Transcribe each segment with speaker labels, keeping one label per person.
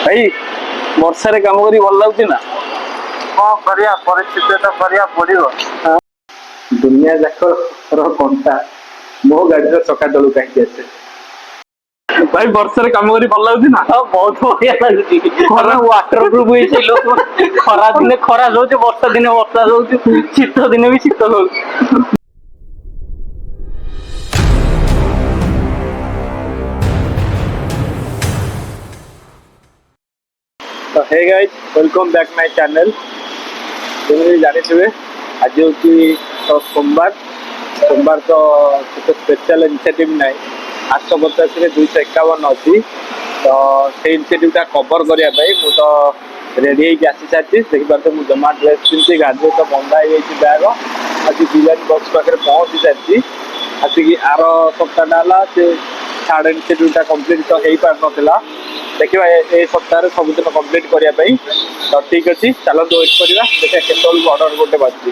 Speaker 1: भाई वर्षा रे काम करी भल लाଗୁଛି ना
Speaker 2: कौन करिया परिस्थिति तो करिया पड़ो।
Speaker 1: दुनिया जाक कंटा मो गाड़ी चका तलू कहीं आसे भाई वर्षा रे काम करी भल लाଗୁଛି ना
Speaker 3: बहुत बढ़िया लाଗୁଛି खरा वाटर प्रूफ ହେଇଛି ଲୋକ ଖରା ଦିନେ ଖରା ଦଉଛି ବର୍ଷା ଦିନେ ବର୍ଷା ଦଉଛି ଶୀତ ଦିନେ ବି ଶୀତ ଦଉଛି।
Speaker 1: तो hey guys welcome back my channel. तुमने जानिथिबे आज होची तो सोमवार तो कुछ स्पेशल इनिशिएटिव नाही 850 रे 251 अछि तो से इनिशिएटिव ता कवर करिया भाई मु तो रेडी हे आसी साथी देखि पारते मु जमा ड्रेस पिनते गाडी तो बंदा हे छि बैग आज डिजाइन बॉक्स पाखरे पहुंची साथी आसी कि आरो सप्ताह डाला से साडे इनिशिएटिव ता कंप्लीट तो हेई पार नथिला देखिए ए सप्ताह सबुदिन कम्प्लीट करने तो ठीक अच्छे चलते वेट करवा देखिए केतल अर्डर गोटे बाजी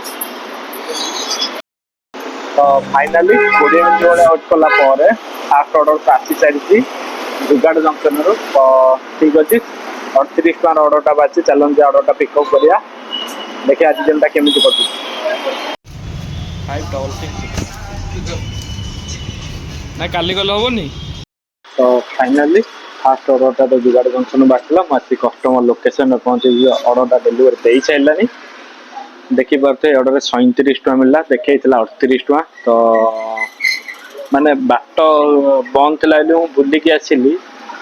Speaker 1: तो फाइनाली 20 मिनट भाई वेट कला फास्ट अर्डर तो आसी सारी जुगाड़ जंक्शन रू तो ठीक अच्छे 38 टकर अर्डरटा बाजी चलते अर्डरटा पिकअप करवा देखिए आज दिनटा केमी कटुच
Speaker 4: 566 ना काली गले हेनी
Speaker 1: तो फाइनाली फास्ट अर्डरटा तो जुगाड़ जंक्शन बांटला मुझे कस्टमर लोकेशन में पहुंचे अर्डरटा डेलीवरी दे सारे देखी पारे अर्डर 37 टका मिलला देखी 38 टका तो माने बाट बंद थी बुलिकी आसली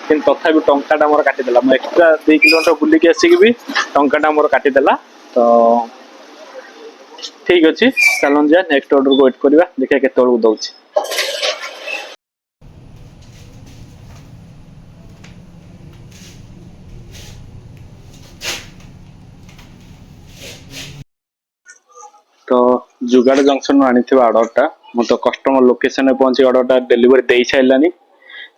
Speaker 1: कि तथा टाटा मोर काटिदेला मैं एक्सट्रा 2 किलोमीटर बुलिकी आसिक भी टाटा मोर काटिदेला तो ठीक अच्छे चलन जा नेक्स्ट अर्डर को वेट करवा देखिए केत दौर तो जुगाड़ जंक्शन आनी अर्डरटा मु तो कस्टमर लोकेशन में पहुंची अर्डरटा डेलीवरी दे सारे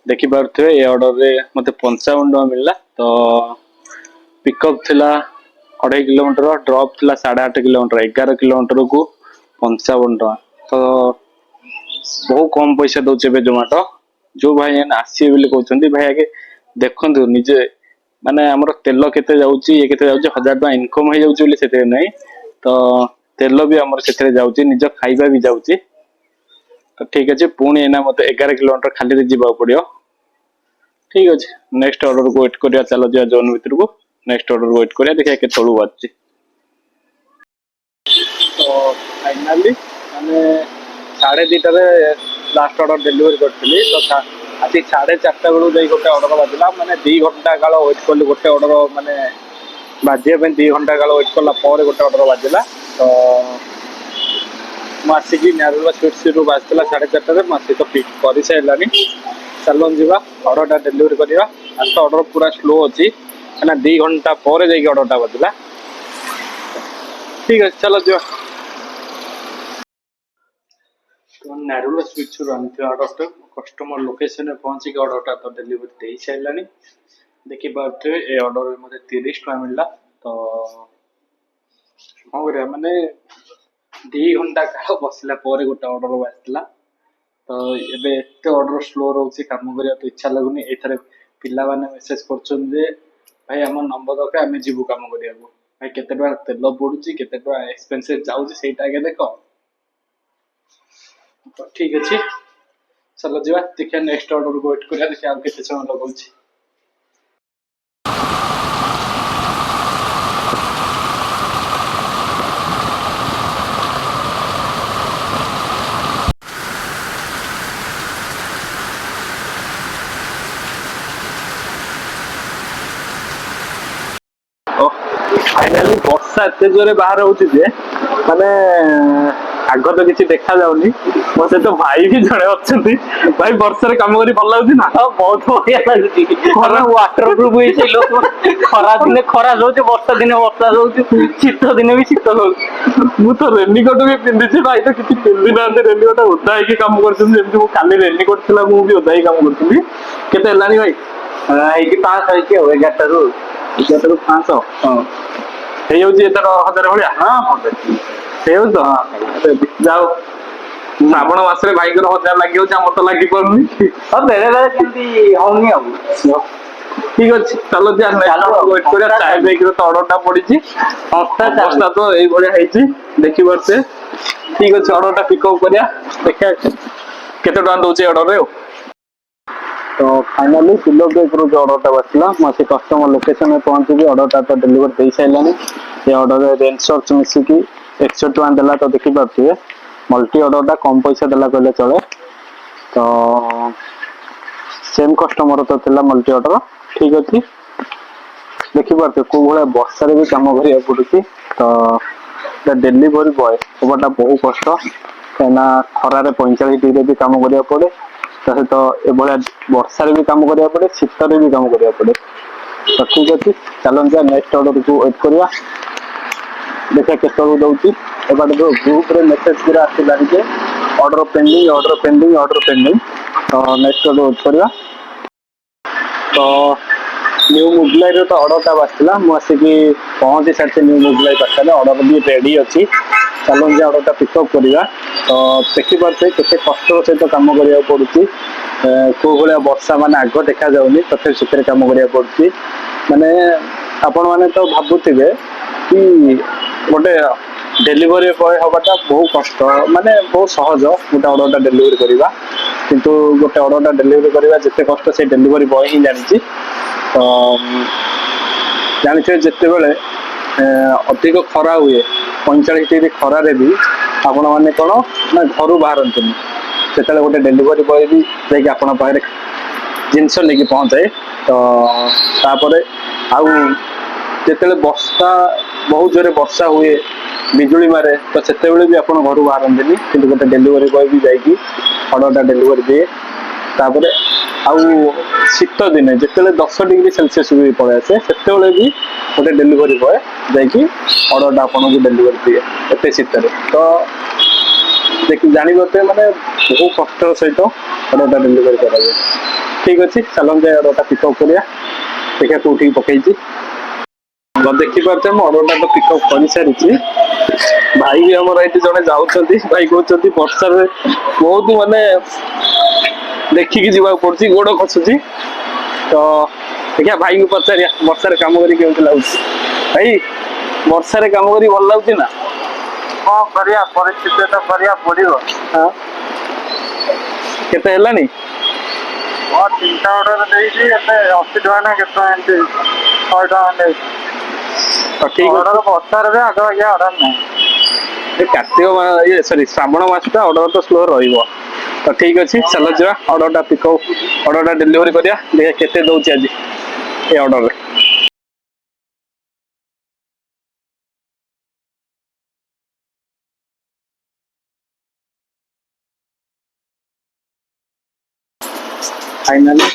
Speaker 1: देखी पारे ये अर्डर रे मत 55 टका मिलला तो पिकअप थिला 2.5 किलोमीटर ड्रॉप थिला 8.5 किलोमीटर 11 किलोमीटर को 55 टका तो बहुत कम पैसा दौचे जोमाटो जो भाई आसवे बोली कहते भाई आगे देखु निजे माने आमर तेल केते जाउची ये केते जाउची 1000 टका इनकम हो जाउची बोली सेते नहीं तो तेल भी आमर से जाउची निज खाइबा भी जाउची तो ठीक अच्छे पुणी एना मत 11 किलोमीटर खाली जावा पड़ो ठीक अच्छे नेक्स्ट ऑर्डर को वेट करिया चलो जा जोन भीतर को नेक्स्ट ऑर्डर को वेट करिया देखिए के तळु बाजची तो फाइनली माने 2:30 रे लास्ट ऑर्डर डेलीवरी करथली तो आसी 4:30 बेलू जाई गोटे ऑर्डर बाजला माने 2 घंटा काल वेट करली गोटे ऑर्डर माने बाजे 2 घंटा काल वेट करला पर गोटे ऑर्डर बाजला तो मुझे नारुला स्वीट्स रू बाजला 4:30 मुझे तो पिक कर सारे चलन जा अर्डरटा डेलीवरी करवा आज तो अर्डर पूरा स्लो अच्छी है 2 घंटा पर जा अर्डरटा बाजला ठीक है चलो जा तो नारुला स्वीट्स रू आनी अर्डरटा कस्टमर लोकेशन में पहुंची अर्डरटा तो डेलीवरी दे सारे देखी पारे ये अर्डर मत 30 टका मिलला तो हाँ करिया माने 2 घंटा काल बसला पर गोटे ऑर्डर बाजला तो एबे एते ऑर्डर स्लो रोचे काम करिया तो इच्छा लगुनी एथरे पिला माने मेसेज करछन जे भाई हमर नंबर दरकार आमे जीवु काम करिया भाई केते टका तेल पडुची केते टका एक्सपेंसिव जाउची सेटा आगे देखो तो ठीक अछि चलो जीवा देखिया नेक्स्ट ऑर्डर को वेट करिया देखिया आ केते समय लगौची फाइनाली वर्षा एत जोरे बाहर होची जे माने आग तो किसी देखा जाउनी मो से तो भाई भी जड़े अच्छी भाई वर्षा रे काम करी भल लाଗୁଛି ना
Speaker 3: बहुत बढ़िया लाଗୁଛି खरा वाटर प्रूफ ହେଇଛି ଲୋକ ଖରା ଦିନେ ଖରା ଦଉଛି ବର୍ଷା ଦିନେ ବର୍ଷା ଦଉଛି ଶୀତ ଦିନେ ବି ଶୀତ ଦଉଛି
Speaker 1: मु तो रेनिकोट भी पिंदी भाई तो किसी पिंदी ना रेनिकोट ओदा ही काम करछन जेमति मु काली रेनिकोट थिला मु भी ओदा ही काम करछन केते हलानी भाई
Speaker 3: ଏଇଠି 500 ହେଇଛି ଆଉ 11 ରୁ
Speaker 1: 500 हां हे होजी एतर 1000 भलिया हां हे हो तो हां जाओ श्रावण मासरे भाई को 1000 लागि हो हम तो लागि परनी
Speaker 3: और बेले बेले केमती होनी अब
Speaker 1: ঠিক ଅଛି ଚାଲ ୱେଟ୍ କରିବା ଚାଏ ବେଗରେ ତ ଅର୍ଡରଟା ପଡିଛି ଅବସ୍ଥା ତ ଏଇଭଳିଆ ହେଇଛି ଦେଖିପାରୁଛେ ଠିକ ଅଛି ଅର୍ଡରଟା ପିକଅପ୍ କରିବା ଦେଖିବା କେତେ ଟଙ୍କା ଦଉଛି ଅର୍ଡରରେ ଆଉ ତ ଫାଇନାଲି କିଲୋ ବେଗରୁ ଯୋଉ ଅର୍ଡରଟା ଆସିଲା ମୁଁ ଆସି କଷ୍ଟମର ଲୋକେସନରେ ପହଞ୍ଚିକି ଅର୍ଡରଟା ତ ଡେଲିଭର ଦେଇସାରିଲାଣି ଏ ଅର୍ଡରରେ ରେଞ୍ଜ ସର୍ଚ୍ଚ ମିଶିକି 61 ଟଙ୍କା ଦେଲା ତ ଦେଖିପାରୁଥିବେ ମଲ୍ଟି ଅର୍ଡରଟା କମ୍ ପଇସା ଦେଲା କହିଲେ ଚଳେ ତ सेम कस्टमर तो थिला मल्टी ऑर्डर ठीक अच्छे देखिपे कौ भाया बर्षार भी कम करा पड़ी तो डेलीवरी बॉय हवाटा बहुत कष्ट कहीं खरार 45 डिग्री भी कम करा पड़े तो सहित एभलिया बर्षार भी कम करा पड़े शीतर भी कम करा पड़े तो ठीक अच्छे चलते नेक्स्ट ऑर्डर को वेट करवा देखा केत दूसरी एबार जो ग्रुप रे मेसेज पूरा आसला जे order pending order pending order pending तो नेक्स्ट ऑर्डर वेट करवा तो न्यू मुगलाई तो ऑर्डरटा बासला मुझे पहुँची सारी न्यू मुगलाई पाखे ऑर्डर भी रेडी अच्छी चलो जे ऑर्डरटा पिकअप करवा तो देखिपे केते कष्ट सहित कम करा पड़ी कौ भाया वर्षा मान आग देखा जाऊनी तथा से कम करा पड़ी माने आपण मैंने तो भावुवे कि गोटे डेलीवरी बॉय हवाटा बहुत कष्ट माने बहुत सहज गोटे ऑर्डरटा डेलीवरी करवा किंतु गोटे ऑर्डरटा डेलीवरी करवा जिते कष्ट से डेलीवरी बॉय ही जानी तो जानी जिते बड़े अधिक खरा हुए 45 डिग्री खरारे भी आपण मैंने कौन ना घर बाहरती से गोटे डेलीवरी बॉय भी जाकि आपण पाखे जिनस लेकिन पहुँचाए तो तापर आउ जिते वर्षा बहुत जोरे वर्षा हुए बिजुली मारे तो से भी आप घर बाहरती कि गोटे डेलीवरी बॉय भी जाकि ऑर्डरटा डेलीवरी दिए तापर आउ शीत दिने जिते 10 डिग्री सेल्सियस भी पड़े आसे से भी गोटे डेलीवरी बॉय जाकि ऑर्डरटा आपको डेलीवरी दिए एत शीत तो देखिए जापारे मैंने बहुत कष्ट सहित ऑर्डरटा डेलीवरी कराए ठीक अच्छे चलते ऑर्डरटा पिकअप करा देखिए कौटी पकई तो देखिपे मैं ऑर्डरटा तो पिकअप कर सारी भाई भी आमर ये जड़े जाऊँच भाई कहते वर्षा बहुत माने देखिकी जीवा पड़ी गोड़ खसुची तो देखिए भाई को पचार वर्षा कम कर लगुच भाई वर्षा कम कर भल लगुच ना
Speaker 2: कौन करिया परिस्थिति तो करिया पड़ो
Speaker 1: हाँ केते हेलानी
Speaker 2: और 3टा ऑर्डर देती 80 टका ना केत 100 टका
Speaker 1: तो ठीक
Speaker 2: ऑर्डर बर्षार भी आगे आगे ऑर्डर ना
Speaker 1: कार्तिक ये सॉरी श्रावण मासटा ऑर्डर तो स्लो रहिबो तो ठीक अच्छे चलो जा ऑर्डरटा पिकअप ऑर्डरटा डेलीवरी करिया देखिए केते दउची आज ए ऑर्डर रे फाइनाली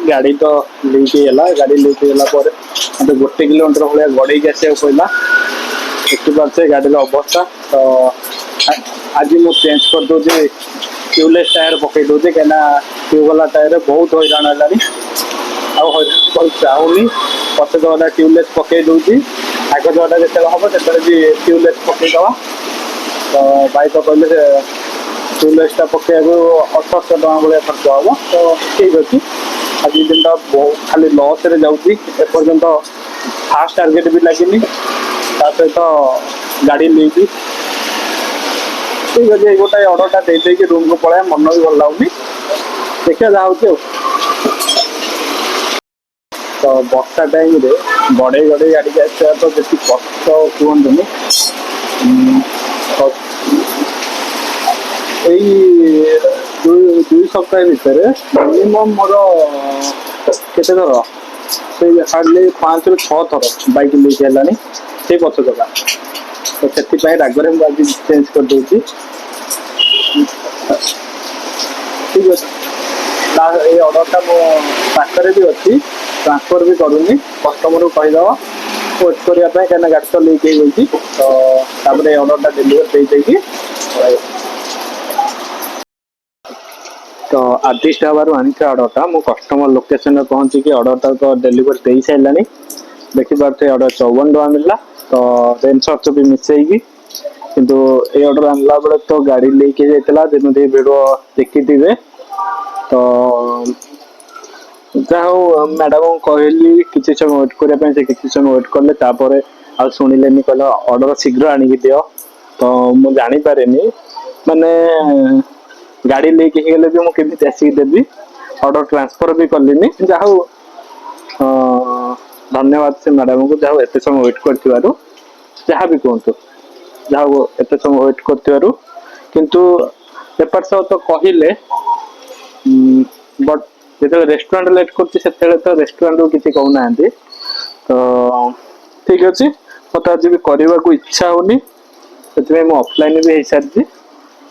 Speaker 1: गाड़ी तो लेके गाड़ी लेके मतलब 1 किलोमीटर भाया गड़े आसा पड़ा देखिपे गाड़ी अवस्था तो आज मुझे चेंज कर दूसरी ट्यूबलेस टायर पकई दूसरी कहीं ट्यूब वाला टायर बहुत हईराण है आईराण चाहूनी पछ जगह ट्यूबलेस पकई दूसरी आग जगह जो हम से भी ट्यूबलेस पकईदवा तो भाई तो कहले ट्यूबलेसटा पकड़ा 1800 टका भाया खर्च हम तो ठीक अच्छे आज दिन बहुत खाली लस जापर्यंत फास्ट टार्गेट भी लगे सहित गाड़ी नहीं ठीक अच्छे गोटे ऑर्डरटा दे रूम को पलाया मन भी भल लगुनि देखिए जहाँ हो तो वर्षा टाइम रे गड़े गड़े गाड़ी आसा तो जी कष्ट कहतुनि दुई सप्ताह भितर मिनिमम मोर केते थर से हार्डली 5 ରୁ 6 थर बाइक लेके हेलानी से पछ जगह तो से रागरे मुझे चेंज कर दूसरी ठीक अच्छे ये ऑर्डरटा मो पाखे भी अच्छी ट्रांसफर भी करूनी कस्टमर को कहीदेव वेट करने कहीं गाड़ी तो लेके गई तो ऑर्डरटा डेलीवर दे तो आर्टिस्ट हबार आनी ऑर्डरटा मो कस्टमर लोकेशन में पहुँचिकी ऑर्डरटा तो डेलीवर दे सारा देखिपे ऑर्डर 54 टका मिलला तो रेंज सर्च भी मिसेगी किंतु ये ऑर्डर आनला बेले तो गाड़ी लेके जाइला जमी भिडियो देखी थे तो ଯାହା ହଉ ମ୍ୟାଡାମ କହିଲି କିଛି ସମୟ ୱେଟ୍ କରିବା ପାଇଁ, ସେ କିଛି ସମୟ ୱେଟ୍ କଲେ, ତାପରେ ଆଉ ଶୁଣିଲେନି, କହିଲେ ଅର୍ଡର ଶୀଘ୍ର ଆଣିକି ଦିଅ। ତ ମୁଁ ଜାଣିପାରେନି ମାନେ ଗାଡି ଲିକ୍ ହେଇଗଲେ ବି ମୁଁ କେମିତି ଆସିକି ଦେବି, ଅର୍ଡର ଟ୍ରାନ୍ସଫର ବି କଲିନି। ଯାହା ହଉ ଧନ୍ୟବାଦ ସେ ମ୍ୟାଡାମଙ୍କୁ, ଯାହା ହଉ ଏତେ ସମୟ ୱେଟ୍ କରିଥିବାରୁ। ଯାହା ବି କୁହନ୍ତୁ, ଯାହା ହଉ ଏତେ ସମୟ ୱେଟ୍ କରିଥିବାରୁ। କିନ୍ତୁ ଏପଟ ସହ ତ କହିଲେ, ବଟ୍ ଯେତେବେଳେ ରେଷ୍ଟୁରାଣ୍ଟ ଲେଟ୍ କରୁଛି ସେତେବେଳେ ତ ରେଷ୍ଟୁରାଣ୍ଟରୁ କିଛି କହୁନାହାନ୍ତି। ତ ଠିକ ଅଛି, ମତେ ଆଜି ବି କରିବାକୁ ଇଚ୍ଛା ହଉନି, ସେଥିପାଇଁ ମୁଁ ଅଫଲାଇନ ବି ହେଇସାରିଛି।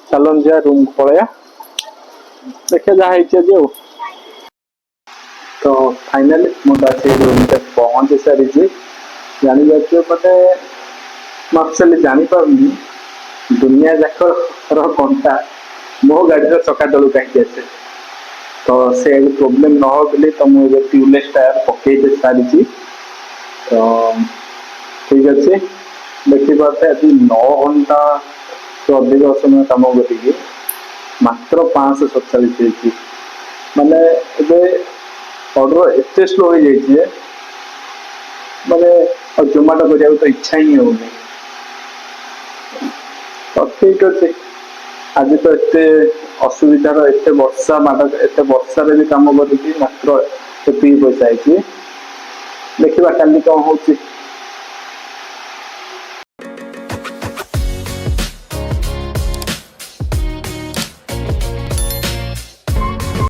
Speaker 1: ଚାଲନ୍ତୁ ଯିବା ରୁମକୁ ପଳେଇବା, ଦେଖିବା ଯାହା ହେଇଛି ଆଜି ଆଉ। ତ ଫାଇନାଲି ମୁଁ ତ ଆସି ରୁମରେ ପହଞ୍ଚି ସାରିଛି। ଜାଣିପାରୁଛୁ ମାନେ ମୁଁ ଆକ୍ଚୁଆଲି ଜାଣିପାରୁନି ଦୁନିଆ ଯାକର କଣ୍ଟା ମୋ ଗାଡିର ଚକା ତଳୁ କାହିଁକି ଆସେ। ତ ସେ ପ୍ରୋବ୍ଲେମ ନ ହଉ ବୋଲି ତ ମୁଁ ଏବେ ଟ୍ୟୁବଲେସ୍ ଟାୟାର ପକେଇ ସାରିଛି। ତ ଠିକ ଅଛି, ଦେଖିପାରୁଛେ ଆଜି 9 ଘଣ୍ଟା ଅଧିକ ସମୟ କାମ କରିକି ମାତ୍ର 547 ହେଇଛି। ମାନେ ଏବେ ଅର୍ଡର ଏତେ ସ୍ଲୋ ହେଇଯାଇଛି ଯେ ମାନେ ଆଉ ଜୋମାଟୋ କରିବାକୁ ତ ଇଚ୍ଛା ହିଁ ହଉନି। ତ ଠିକ ଅଛି, ଆଜି ତ ଏତେ ଅସୁବିଧାର, ଏତେ ବର୍ଷା ମାଡ, ଏତେ ବର୍ଷାରେ ବି କାମ କରିକି ମାତ୍ର ଏତିକି ପଇସା ହେଇଛି। ଦେଖିବା କାଲି କଣ ହଉଛି।